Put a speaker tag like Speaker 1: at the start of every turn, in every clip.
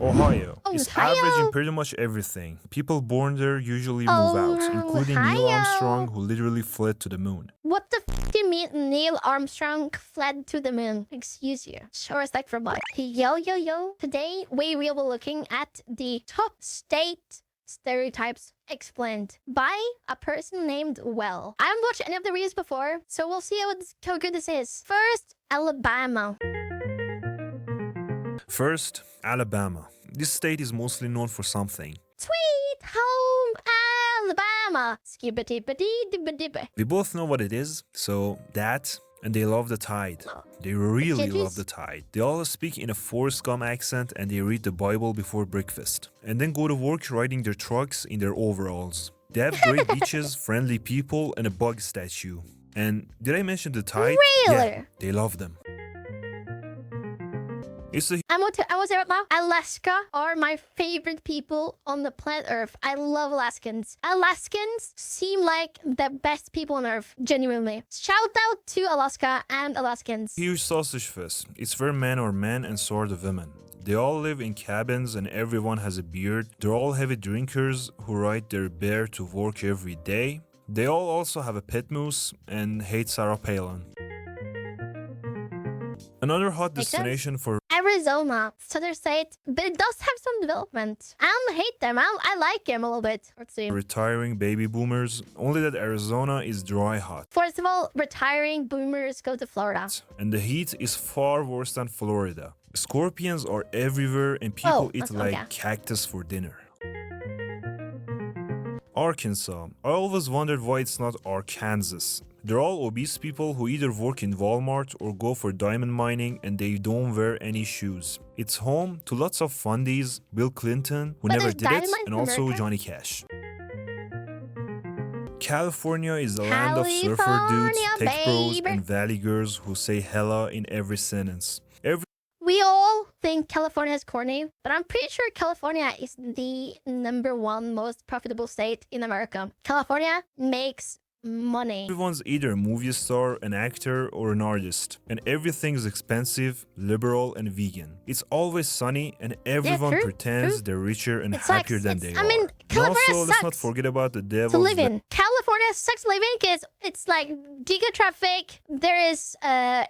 Speaker 1: Ohio is average in
Speaker 2: Ohio.
Speaker 1: pretty much everything. People born there usually move out, including Neil Armstrong, who literally fled to the moon.
Speaker 2: What the do you mean Neil Armstrong fled to the moon? Excuse you. Show respect for what? Yo, yo, yo. Today, we will be looking at the top state stereotypes explained by a person named Well. I haven't watched any of the videos before, so we'll see how good this is. First, Alabama.
Speaker 1: First, Alabama. This state is mostly known for something.
Speaker 2: Sweet home Alabama. Skibidi-bidi-dibba-dibba.
Speaker 1: We both know what it is, so that, and they love the tide. They really love the tide. They all speak in a Forrest Gump accent and they read the Bible before breakfast. And then go to work riding their trucks in their overalls. They have great beaches, friendly people, and a bug statue. And did I mention the tide?
Speaker 2: Really?
Speaker 1: Yeah, they love them. It's a
Speaker 2: I want to say right now, Alaska are my favorite people on the planet Earth. I love Alaskans. Alaskans seem like the best people on Earth, genuinely. Shout out to Alaska and Alaskans.
Speaker 1: huge sausage fest. It's where men are men and so are the women. They all live in cabins and everyone has a beard. They're all heavy drinkers who ride their bear to work every day. They all also have a pet moose and hate Sarah Palin. Another hot
Speaker 2: Makes
Speaker 1: destination for
Speaker 2: Arizona, southern state, but it does have some development. I don't hate them. I like them a little bit. Let's see.
Speaker 1: retiring baby boomers, only that Arizona is dry hot.
Speaker 2: First of all, retiring boomers go to Florida.
Speaker 1: And the heat is far worse than Florida. Scorpions are everywhere and people eat like
Speaker 2: okay.
Speaker 1: cactus for dinner. Arkansas. I always wondered why it's not Arkansas. They're all obese people who either work in Walmart or go for diamond mining and they don't wear any shoes. It's home to lots of fundies, Bill Clinton, who
Speaker 2: But
Speaker 1: never
Speaker 2: there's
Speaker 1: did it,
Speaker 2: diamond
Speaker 1: and
Speaker 2: in
Speaker 1: also
Speaker 2: America?
Speaker 1: Johnny Cash. California is the land of surfer dudes,
Speaker 2: California,
Speaker 1: tech bros,
Speaker 2: baby.
Speaker 1: and valley girls who say hella in every sentence.
Speaker 2: We all think California is corny, but I'm pretty sure California is the #1 most profitable state in America. California makes money.
Speaker 1: Everyone's either a movie star, an actor, or an artist. And everything's expensive, liberal, and vegan. It's always sunny, and everyone
Speaker 2: true,
Speaker 1: pretends
Speaker 2: true.
Speaker 1: they're richer and
Speaker 2: It
Speaker 1: happier
Speaker 2: sucks.
Speaker 1: than
Speaker 2: It's-
Speaker 1: they
Speaker 2: I
Speaker 1: are.
Speaker 2: mean,
Speaker 1: And
Speaker 2: California
Speaker 1: also, let's not
Speaker 2: sucks
Speaker 1: forget about the
Speaker 2: to
Speaker 1: devil's
Speaker 2: live in. California sucks to live in because it's like giga traffic. There is,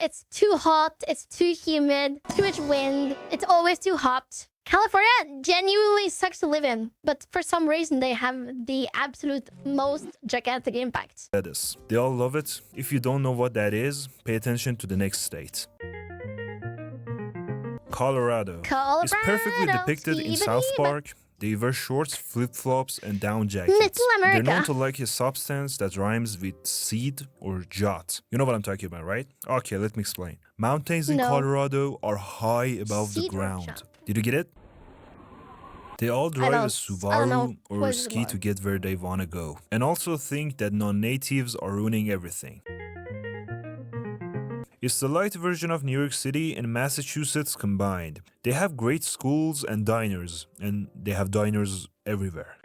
Speaker 2: it's too hot, it's too humid, too much wind. It's always too hot. California genuinely sucks to live in, but for some reason they have the absolute most gigantic impact.
Speaker 1: lettuce. They all love it. If you don't know what that is, pay attention to the next state. Colorado.
Speaker 2: Colorado,
Speaker 1: It's perfectly depicted in South
Speaker 2: skibidi-bidi.
Speaker 1: Park. They wear shorts, flip-flops, and down jackets.
Speaker 2: Little
Speaker 1: They're known
Speaker 2: America.
Speaker 1: to like a substance that rhymes with seed or jot. You know what I'm talking about, right? Okay, let me explain. Mountains in
Speaker 2: No.
Speaker 1: Colorado are high above the
Speaker 2: Seed or
Speaker 1: ground.
Speaker 2: jot?
Speaker 1: Did you get it? They all drive a
Speaker 2: I don't know
Speaker 1: Subaru or
Speaker 2: what
Speaker 1: a
Speaker 2: it's
Speaker 1: ski
Speaker 2: about.
Speaker 1: to get where they want to go. And also think that non-natives are ruining everything. It's the light version of New York City and Massachusetts combined. They have great schools and diners, and they have diners everywhere.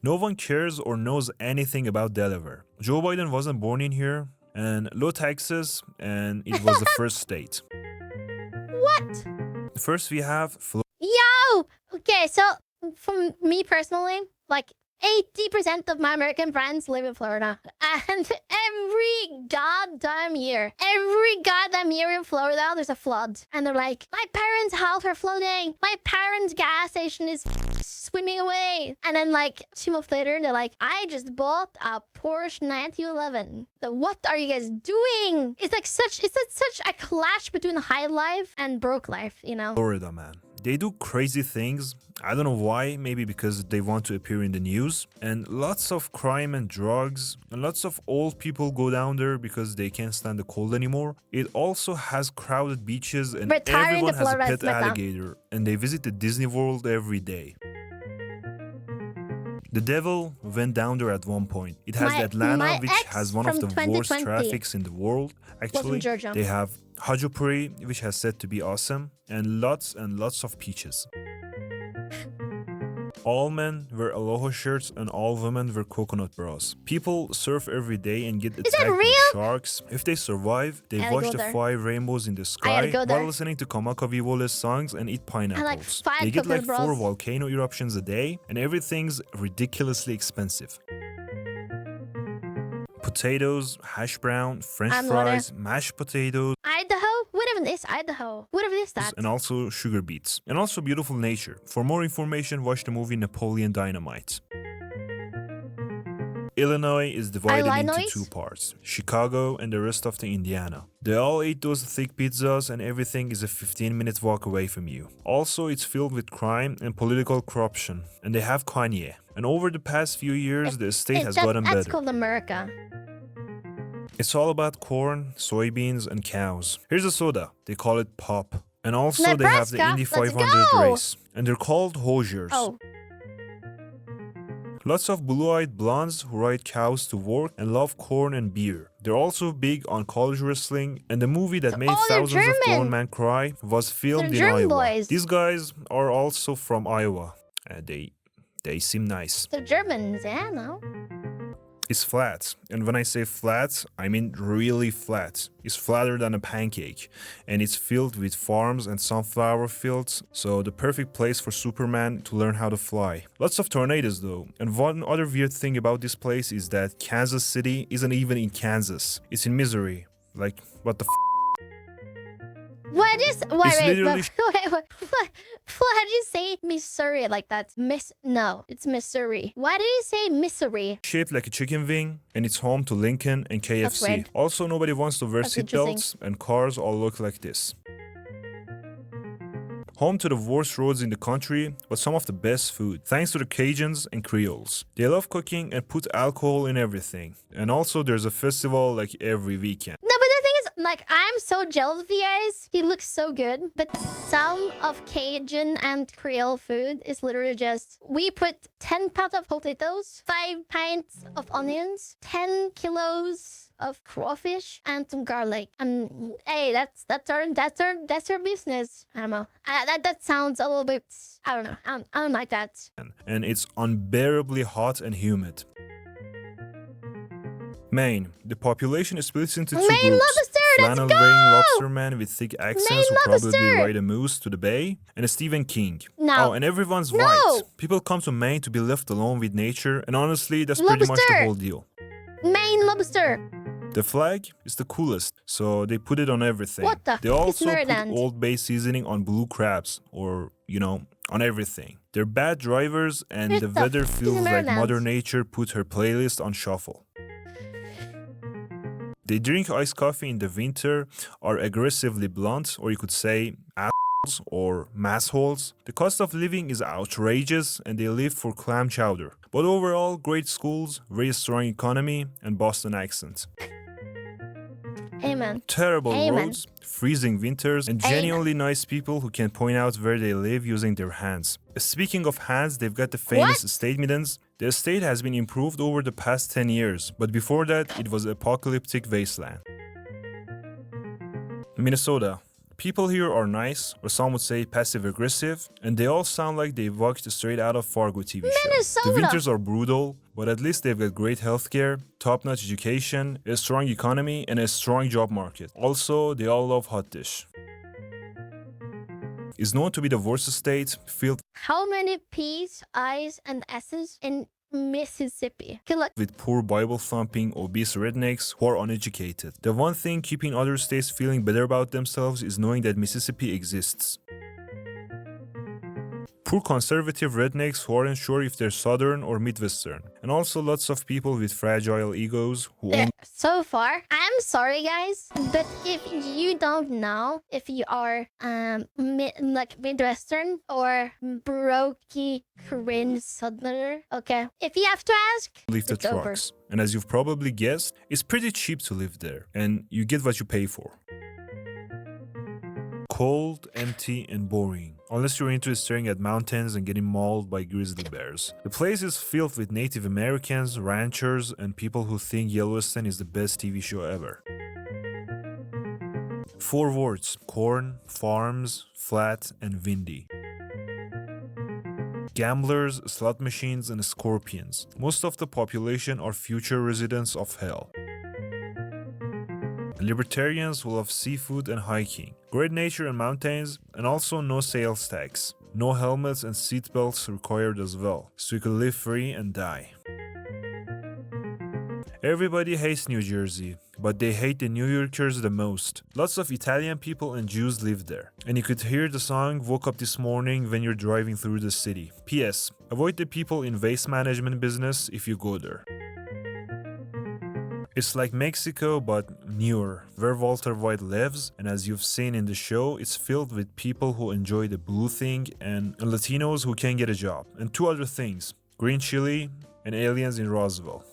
Speaker 1: No one cares or knows anything about Delaware. Joe Biden wasn't born in here, and low taxes, and it was the first state.
Speaker 2: What?
Speaker 1: First, we have
Speaker 2: Yo! Okay, so for me personally, like 80% of my American friends live in Florida. And every goddamn year in Florida, there's a flood. And they're like, my parents' house are flooding. My parents' gas station is swimming away. And then like 2 months later, they're like, I just bought a Porsche 911. So what are you guys doing? It's like such a clash between high life and broke life, you know?
Speaker 1: Florida, man. They do crazy things. I don't know why, maybe because they want to appear in the news. And lots of crime and drugs. And lots of old people go down there because they can't stand the cold anymore. It also has crowded beaches and
Speaker 2: Retiring
Speaker 1: everyone
Speaker 2: to
Speaker 1: has a
Speaker 2: Florida
Speaker 1: pet
Speaker 2: is better.
Speaker 1: alligator. And they visit the Disney World every day. The devil went down there at one point. It has
Speaker 2: My
Speaker 1: Atlanta, which
Speaker 2: ex
Speaker 1: has one of
Speaker 2: from
Speaker 1: the worst
Speaker 2: 2020
Speaker 1: traffics in the world. Actually,
Speaker 2: Georgia.
Speaker 1: they have Hajopuri, which has said to be awesome, and lots of peaches. All men wear aloha shirts and all women wear coconut bras. People surf every day and get attacked by
Speaker 2: real?
Speaker 1: sharks. If they survive, they
Speaker 2: gotta
Speaker 1: watch
Speaker 2: go
Speaker 1: the
Speaker 2: there.
Speaker 1: 5 rainbows in the
Speaker 2: gotta
Speaker 1: sky
Speaker 2: go there.
Speaker 1: while listening to Kamakawiwole's songs and eat pineapples.
Speaker 2: 5
Speaker 1: They get like
Speaker 2: coconut
Speaker 1: 4
Speaker 2: bras.
Speaker 1: volcano eruptions a day and everything's ridiculously expensive. Potatoes, hash brown, french
Speaker 2: I'm water.
Speaker 1: fries, mashed potatoes,
Speaker 2: Idaho? Whatever this Idaho. Whatever this that.
Speaker 1: and also sugar beets. And also beautiful nature. For more information, watch the movie Napoleon Dynamite. Illinois is divided into
Speaker 2: Illinois?
Speaker 1: 2 parts, Chicago and the rest of the Indiana. They all eat those thick pizzas and everything is a 15-minute walk away from you. Also, it's filled with crime and political corruption, and they have Kanye. And over the past few years, the state has gotten
Speaker 2: That's
Speaker 1: better.
Speaker 2: called America.
Speaker 1: It's all about corn, soybeans, and cows. Here's a soda. They call it pop. And also they have the
Speaker 2: Nebraska,
Speaker 1: Indy
Speaker 2: let's
Speaker 1: 500
Speaker 2: go!
Speaker 1: race. And they're called Hoosiers.
Speaker 2: Oh,
Speaker 1: Lots of blue-eyed blondes who ride cows to work and love corn and beer. They're also big on college wrestling, and the movie that made
Speaker 2: they're
Speaker 1: thousands of grown
Speaker 2: German.
Speaker 1: men cry was filmed
Speaker 2: They're
Speaker 1: in
Speaker 2: German
Speaker 1: Iowa.
Speaker 2: boys.
Speaker 1: These guys are also from Iowa. They seem nice.
Speaker 2: the Germans, yeah, no.
Speaker 1: It's flat, and when I say flat, I mean really flat. It's flatter than a pancake, and it's filled with farms and sunflower fields, so the perfect place for Superman to learn how to fly. Lots of tornadoes though, and one other weird thing about this place is that Kansas City isn't even in Kansas. It's in Missouri. Like, what the f***?
Speaker 2: What is wait,
Speaker 1: literally-
Speaker 2: why did you say Missouri like that? No, it's Missouri. Why did you say Missouri?
Speaker 1: Shaped like a chicken wing, and it's home to Lincoln and
Speaker 2: That's
Speaker 1: KFC.
Speaker 2: weird.
Speaker 1: Also, nobody wants to wear
Speaker 2: That's interesting.
Speaker 1: seatbelts, and cars all look like this. Home to the worst roads in the country, but some of the best food, thanks to the Cajuns and Creoles. They love cooking and put alcohol in everything. And also there's a festival like every weekend.
Speaker 2: No, but the thing is, like, I'm so jealous of you guys. He looks so good. But some of Cajun and Creole food is literally just, we put 10 pounds of potatoes, 5 pints of onions, 10 kilos of crawfish, and some garlic. And hey, that's our business. I don't know. That sounds a little bit, I don't know. I don't like that.
Speaker 1: And it's unbearably hot and humid. Maine. The population is split into 2
Speaker 2: Maine
Speaker 1: groups.
Speaker 2: lobster, let's
Speaker 1: Flannel-wearing
Speaker 2: go!
Speaker 1: lobstermen with thick accents
Speaker 2: Maine
Speaker 1: who probably
Speaker 2: lobster!
Speaker 1: ride a moose to the bay, and a Stephen King.
Speaker 2: No.
Speaker 1: Oh, and everyone's
Speaker 2: No!
Speaker 1: white. People come to Maine to be left alone with nature, and honestly, that's pretty much the
Speaker 2: Lobster!
Speaker 1: whole deal.
Speaker 2: Maine lobster.
Speaker 1: The flag is the coolest, so they put it on everything.
Speaker 2: What the
Speaker 1: They
Speaker 2: f- is
Speaker 1: also put
Speaker 2: Maryland?
Speaker 1: Old Bay seasoning on blue crabs, or, on everything. They're bad drivers, and
Speaker 2: What
Speaker 1: the
Speaker 2: the
Speaker 1: weather
Speaker 2: f- is
Speaker 1: feels like
Speaker 2: Maryland?
Speaker 1: Mother Nature put her playlist on shuffle. They drink iced coffee in the winter, are aggressively blunt, or you could say assholes or massholes. The cost of living is outrageous, and they live for clam chowder. But overall, great schools, very strong economy, and Boston accent.
Speaker 2: Amen.
Speaker 1: Terrible
Speaker 2: Amen.
Speaker 1: roads, freezing winters, and
Speaker 2: Amen.
Speaker 1: genuinely nice people who can point out where they live using their hands. Speaking of hands, they've got the famous
Speaker 2: What?
Speaker 1: estate middens. The estate has been improved over the past 10 years, but before that, it was apocalyptic wasteland. Minnesota. People here are nice, or some would say passive-aggressive, and they all sound like they walked straight out of Fargo TV show.
Speaker 2: Minnesota.
Speaker 1: The winters are brutal, but at least they've got great healthcare, top-notch education, a strong economy, and a strong job market. Also, they all love hot dish. Is known to be the worst state, filled
Speaker 2: How many P's, I's, and S's in Mississippi? Okay, look.
Speaker 1: with poor Bible-thumping, obese rednecks who are uneducated. The one thing keeping other states feeling better about themselves is knowing that Mississippi exists. Poor conservative rednecks who aren't sure if they're Southern or Midwestern. And also lots of people with fragile egos who only
Speaker 2: So far, I'm sorry, guys, but if you don't know if you are like Midwestern or brokey cringe Southerner, okay, if you have to ask,
Speaker 1: live the
Speaker 2: it's over.
Speaker 1: trucks. And as you've probably guessed, it's pretty cheap to live there. And you get what you pay for. Cold, empty, and boring. Unless you're into staring at mountains and getting mauled by grizzly bears. The place is filled with Native Americans, ranchers, and people who think Yellowstone is the best TV show ever. 4 words: corn, farms, flat, and windy. gamblers, slot machines, and scorpions. Most of the population are future residents of hell. Libertarians will love seafood and hiking, great nature and mountains, and also no sales tax. No helmets and seatbelts required as well, so you can live free and die. Everybody hates New Jersey, but they hate the New Yorkers the most. Lots of Italian people and Jews live there. And you could hear the song "Woke Up This Morning" when you're driving through the city. P.S. Avoid the people in waste management business if you go there. It's like Mexico, but newer, where Walter White lives, and as you've seen in the show, it's filled with people who enjoy the blue thing and Latinos who can't get a job. And two other things, green chili and aliens in Roswell.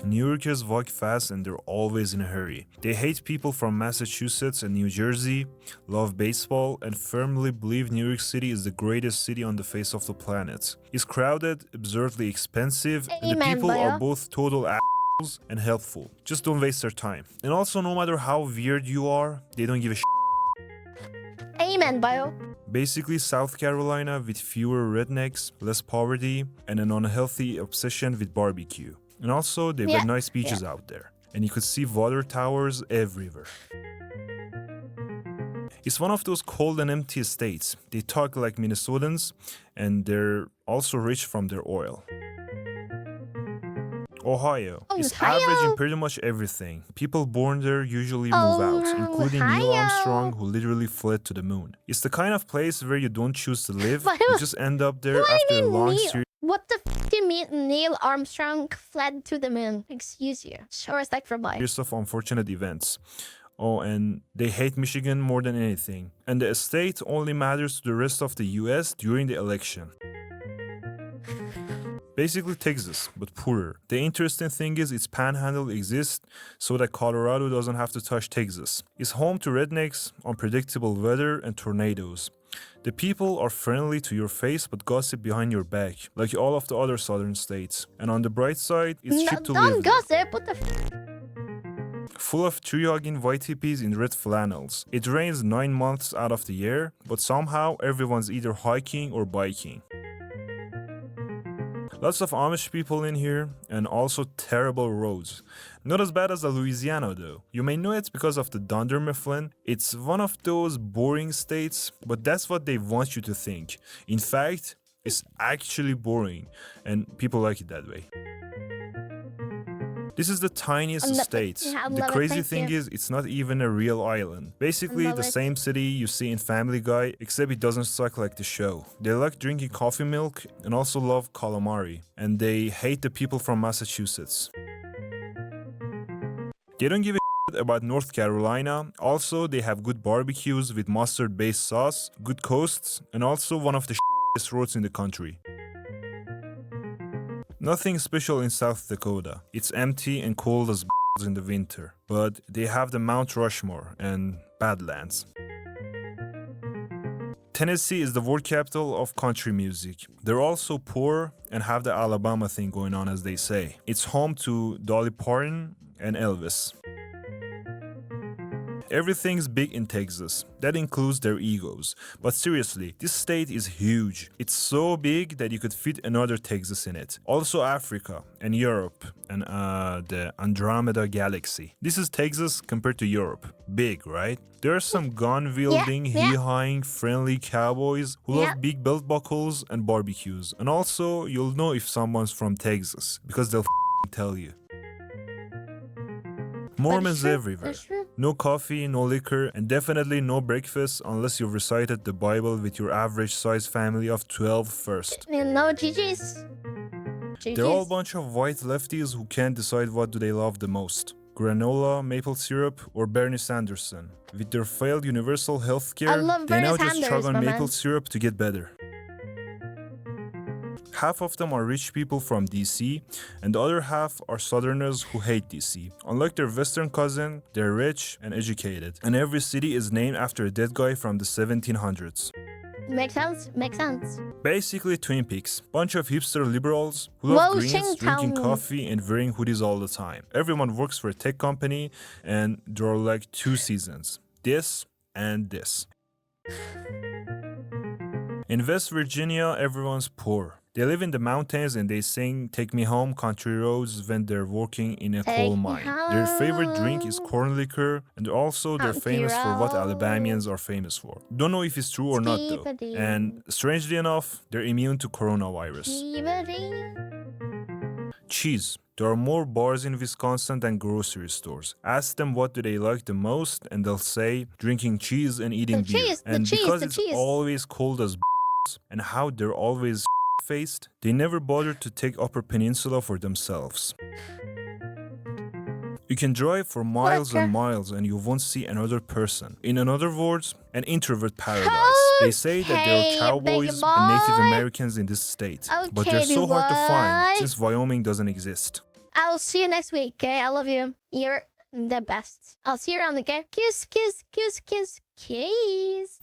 Speaker 1: New Yorkers walk fast and they're always in a hurry. They hate people from Massachusetts and New Jersey, love baseball, and firmly believe New York City is the greatest city on the face of the planet. It's crowded, absurdly expensive, and the people are both total assholes and helpful. Just don't waste their time. And also, no matter how weird you are, they don't give a shit.
Speaker 2: Amen, bio.
Speaker 1: Basically, South Carolina with fewer rednecks, less poverty, and an unhealthy obsession with barbecue. And also, they've got nice beaches out there. And you could see water towers everywhere. It's one of those cold and empty states. They talk like Minnesotans, and they're also rich from their oil. Ohio is average in pretty much everything. People born there usually move out, including Neil Armstrong, who literally fled to the moon. It's the kind of place where you don't choose to live, you just end up there after a long series.
Speaker 2: What the f do you mean Neil Armstrong fled to the moon? Excuse you. Show respect for boy.
Speaker 1: Years of unfortunate events. Oh, and they hate Michigan more than anything. And the estate only matters to the rest of the US during the election. Basically Texas, but poorer. The interesting thing is its panhandle exists so that Colorado doesn't have to touch Texas. It's home to rednecks, unpredictable weather, and tornadoes. The people are friendly to your face but gossip behind your back, like all of the other southern states. And on the bright side, it's cheap to live
Speaker 2: Don't gossip, what the f?
Speaker 1: Full of tree-hugging white hippies in red flannels. It rains 9 months out of the year, but somehow everyone's either hiking or biking. Lots of Amish people in here, and also terrible roads. Not as bad as Louisiana though. You may know it's because of the Dunder Mifflin. It's one of those boring states, but that's what they want you to think. In fact, it's actually boring, and people like it that way. This is the tiniest state. The crazy thing is, it's not even a real island. Basically, the same city you see in Family Guy, except it doesn't suck like the show. They like drinking coffee milk and also love calamari. And they hate the people from Massachusetts. They don't give a shit about North Carolina. Also, they have good barbecues with mustard-based sauce, good coasts, and also one of the shittiest roads in the country. Nothing special in South Dakota. It's empty and cold as in the winter. But they have the Mount Rushmore and Badlands. Tennessee is the world capital of country music. They're also poor and have the Alabama thing going on, as they say. It's home to Dolly Parton and Elvis. Everything's big in Texas. That includes their egos. But seriously, this state is huge. It's so big that you could fit another Texas in it. Also Africa and Europe and the Andromeda Galaxy. This is Texas compared to Europe. Big, right? There are some gun-wielding, hee-hawing, friendly cowboys who love big belt buckles and barbecues. And also, you'll know if someone's from Texas because they'll tell you. Mormons everywhere. No coffee, no liquor, and definitely no breakfast unless you've recited the Bible with your average size family of 12 first.
Speaker 2: No GG's.
Speaker 1: They're all a bunch of white lefties who can't decide what do they love the most. Granola, maple syrup, or Bernie Sanderson. With their failed universal health care, they now just chug on maple syrup to get better. Half of them are rich people from DC, and the other half are Southerners who hate DC. Unlike their Western cousin, they're rich and educated, and every city is named after a dead guy from the 1700s.
Speaker 2: Makes sense, makes sense.
Speaker 1: Basically Twin Peaks. Bunch of hipster liberals who love greens, drinking coffee, and wearing hoodies all the time. Everyone works for a tech company, and there are like 2 seasons. This and this. In West Virginia, everyone's poor. They live in the mountains and they sing Take Me Home country roads when they're working in a coal mine. Their favorite drink is corn liquor, and also they're famous for what Alabamians are famous for. Don't know if it's true or not though. And strangely enough, they're immune to coronavirus. Cheese. There are more bars in Wisconsin than grocery stores. Ask them what do they like the most and they'll say drinking cheese and eating beer. And because it's always cold as and how they're always faced, they never bothered to take Upper Peninsula for themselves. You can drive for miles and miles and you won't see another person. In other words, an introvert paradise. They say that there are cowboys and Native Americans in this state, but they're so hard to find since Wyoming doesn't exist.
Speaker 2: I'll see you next week, okay? I love you. You're the best. I'll see you around, okay? Kiss, kiss, kiss, kiss, kiss.